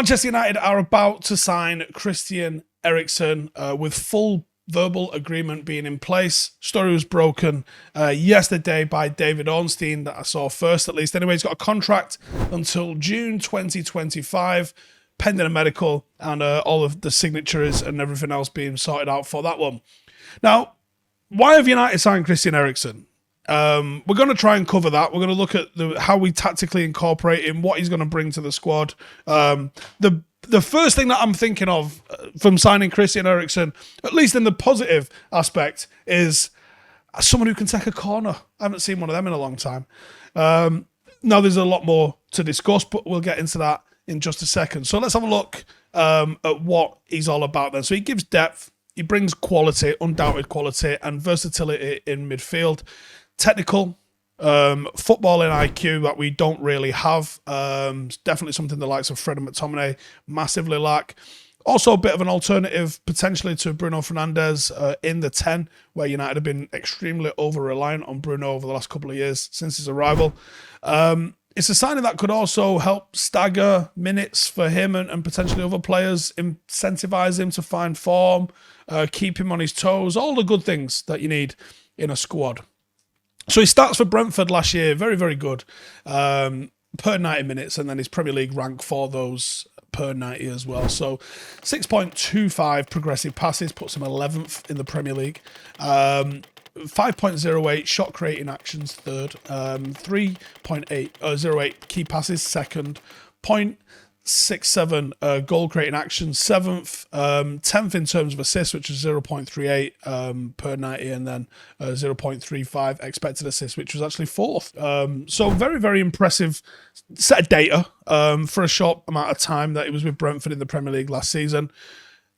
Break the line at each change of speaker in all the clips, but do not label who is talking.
Manchester United are about to sign Christian Eriksen with full verbal agreement being in place. Story was broken yesterday by David Ornstein that I saw first, at least. Anyway, he's got a contract until June 2025, pending a medical and all of the signatures and everything else being sorted out for that one. Now, why have United signed Christian Eriksen? We're going to try and cover that. We're going to look at how we tactically incorporate him, what he's going to bring to the squad. The first thing that I'm thinking of from signing Christian Eriksen, at least in the positive aspect, is someone who can take a corner. I haven't seen one of them in a long time. Now, there's a lot more to discuss, but we'll get into that in just a second. So let's have a look at what he's all about then. So he gives depth, he brings quality, undoubted quality, and versatility in midfield. Technical, footballing IQ that we don't really have. Definitely something the likes of Fred and McTominay massively lack. Also a bit of an alternative potentially to Bruno Fernandes in the 10, where United have been extremely over-reliant on Bruno over the last couple of years since his arrival. It's a signing that could also help stagger minutes for him and potentially other players, incentivise him to find form, keep him on his toes, all the good things that you need in a squad. So he starts for Brentford last year, very, very good, per 90 minutes, and then his Premier League rank for those per 90 as well. So 6.25 progressive passes, puts him 11th in the Premier League. 5.08 shot creating actions, third. 3.08 key passes, second. 0.67 goal creating actions, seventh. 10th in terms of assists, which is 0.38 per 90, and then 0.35 expected assists, which was actually fourth. So very, very impressive set of data for a short amount of time that he was with Brentford in the Premier League last season.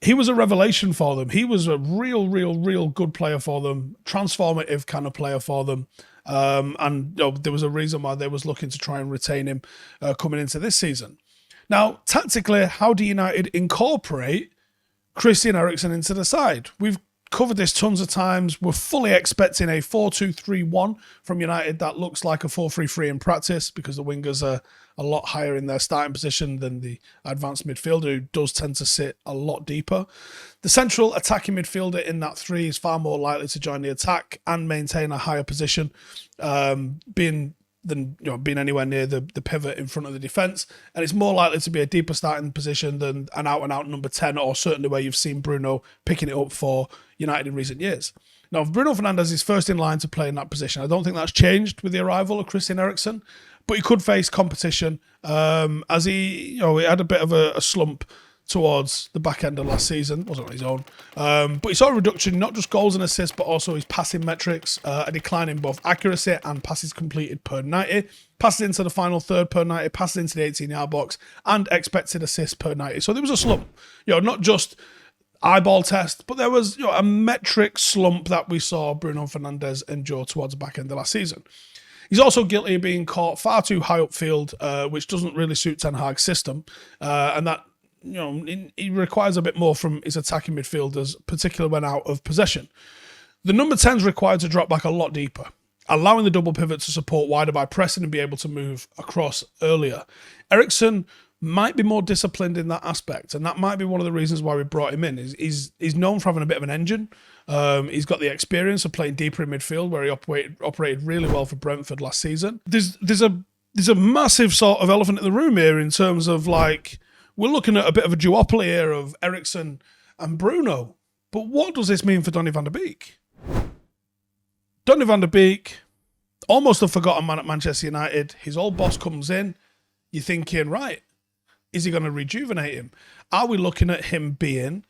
He was a revelation for them. He was a real good player for them, transformative kind of player for them. And there was a reason why they was looking to try and retain him coming into this season. Now, tactically, how do United incorporate Christian Eriksen into the side? We've covered this tons of times. We're fully expecting a 4-2-3-1 from United that looks like a 4-3-3 in practice, because the wingers are a lot higher in their starting position than the advanced midfielder, who does tend to sit a lot deeper. The central attacking midfielder in that three is far more likely to join the attack and maintain a higher position, being anywhere near the pivot in front of the defence, and it's more likely to be a deeper starting position than an out-and-out number 10, or certainly where you've seen Bruno picking it up for United in recent years. Now, Bruno Fernandes is first in line to play in that position. I don't think that's changed with the arrival of Christian Eriksen, but he could face competition as he had a bit of a slump towards the back end of last season. Wasn't on his own. But he saw a reduction, not just goals and assists, but also his passing metrics, a decline in both accuracy and passes completed per 90, passes into the final third per 90, passes into the 18-yard box, and expected assists per 90. So there was a slump, not just eyeball test, but there was a metric slump that we saw Bruno Fernandes endure towards the back end of last season. He's also guilty of being caught far too high upfield, which doesn't really suit Ten Hag's system, and that he requires a bit more from his attacking midfielders, particularly when out of possession. The number 10 is required to drop back a lot deeper, allowing the double pivot to support wider by pressing and be able to move across earlier. Eriksen might be more disciplined in that aspect, and that might be one of the reasons why we brought him in. He's known for having a bit of an engine. He's got the experience of playing deeper in midfield, where he operated really well for Brentford last season. There's a massive sort of elephant in the room here in terms of we're looking at a bit of a duopoly here of Eriksen and Bruno. But what does this mean for Donny van de Beek? Donny van de Beek, almost a forgotten man at Manchester United. His old boss comes in. You're thinking, right, is he going to rejuvenate him? Are we looking at him being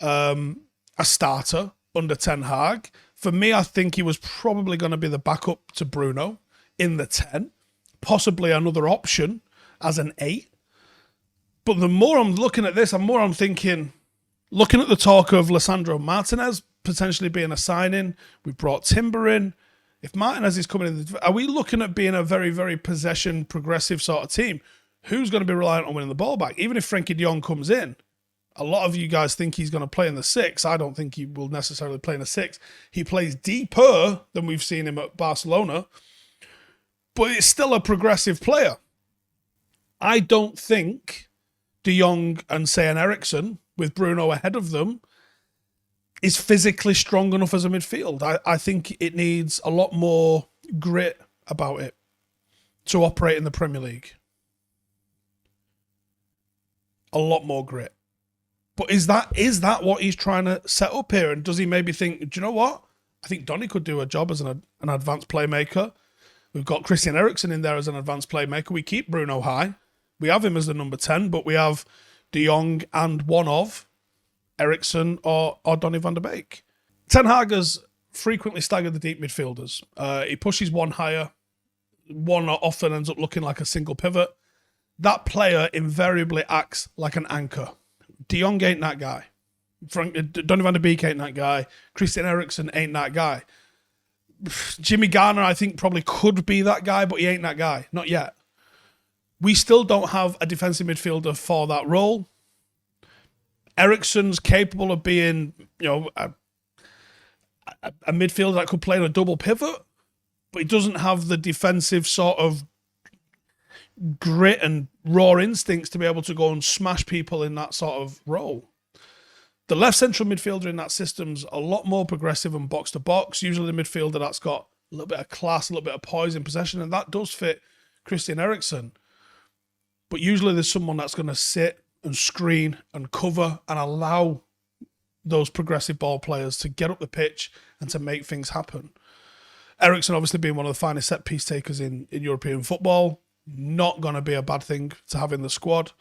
a starter under Ten Hag? For me, I think he was probably going to be the backup to Bruno in the 10, possibly another option as an 8. But the more I'm looking at this, I'm thinking, looking at the talk of Lisandro Martinez potentially being a signing. We've brought Timber in. If Martinez is coming in, are we looking at being a very, very possession progressive sort of team? Who's going to be reliant on winning the ball back? Even if Frankie de Jong comes in, a lot of you guys think he's going to play in the 6. I don't think he will necessarily play in the 6. He plays deeper than we've seen him at Barcelona, but it's still a progressive player. I don't think De Jong and, say, an Eriksen, with Bruno ahead of them, is physically strong enough as a midfield. I think it needs a lot more grit about it to operate in the Premier League. A lot more grit. But is that what he's trying to set up here? And does he maybe think, do you know what? I think Donny could do a job as an advanced playmaker. We've got Christian Eriksen in there as an advanced playmaker. We keep Bruno high. We have him as the number 10, but we have De Jong and one of Eriksen or Donny van de Beek. Ten Hag has frequently staggered the deep midfielders. He pushes one higher. One often ends up looking like a single pivot. That player invariably acts like an anchor. De Jong ain't that guy. Donny van de Beek ain't that guy. Christian Eriksen ain't that guy. Jimmy Garner, I think, probably could be that guy, but he ain't that guy. Not yet. We still don't have a defensive midfielder for that role. Eriksen's capable of being, a midfielder that could play in a double pivot, but he doesn't have the defensive sort of grit and raw instincts to be able to go and smash people in that sort of role. The left central midfielder in that system's a lot more progressive and box to box. Usually the midfielder that's got a little bit of class, a little bit of poise in possession, and that does fit Christian Eriksen. But usually there's someone that's going to sit and screen and cover and allow those progressive ball players to get up the pitch and to make things happen. Eriksen obviously being one of the finest set piece takers in European football, not going to be a bad thing to have in the squad.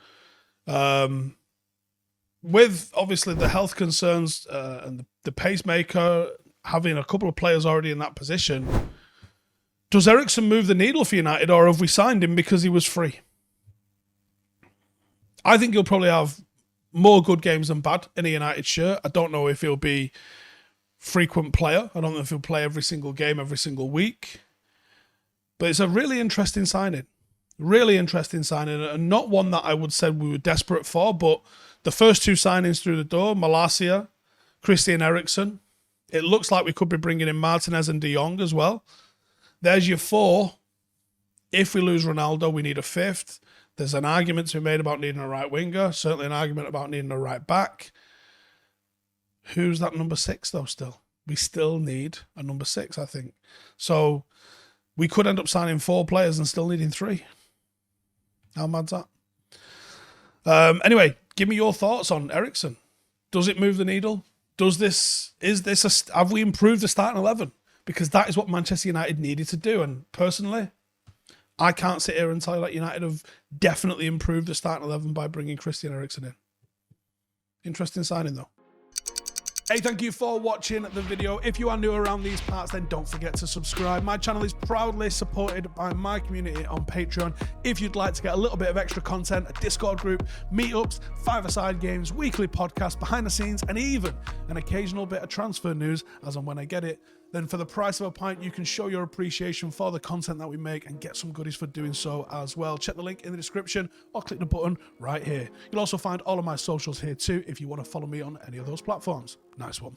With obviously the health concerns and the pacemaker, having a couple of players already in that position, does Eriksen move the needle for United, or have we signed him because he was free? I think he'll probably have more good games than bad in a United shirt. I don't know if he'll be frequent player. I don't know if he'll play every single game, every single week. But it's a really interesting signing. Really interesting signing, and not one that I would say we were desperate for, but the first two signings through the door, Malacia, Christian Eriksen, it looks like we could be bringing in Martinez and De Jong as well. There's your four. If we lose Ronaldo, we need a fifth. There's an argument to be made about needing a right winger, certainly an argument about needing a right back. Who's that number 6, though, still? We still need a number 6, I think. So we could end up signing 4 players and still needing 3. How mad's that? Anyway, give me your thoughts on Eriksen. Does it move the needle? Have we improved the starting 11? Because that is what Manchester United needed to do. And personally, I can't sit here and tell you that United have definitely improved the starting 11 by bringing Christian Eriksen in. Interesting signing, though. Hey, thank you for watching the video. If you are new around these parts, then don't forget to subscribe. My channel is proudly supported by my community on Patreon. If you'd like to get a little bit of extra content, a Discord group, meetups, 5-a-side games, weekly podcasts, behind the scenes, and even an occasional bit of transfer news as and when I get it, then for the price of a pint, you can show your appreciation for the content that we make and get some goodies for doing so as well. Check the link in the description or click the button right here. You'll also find all of my socials here too if you want to follow me on any of those platforms. Nice one.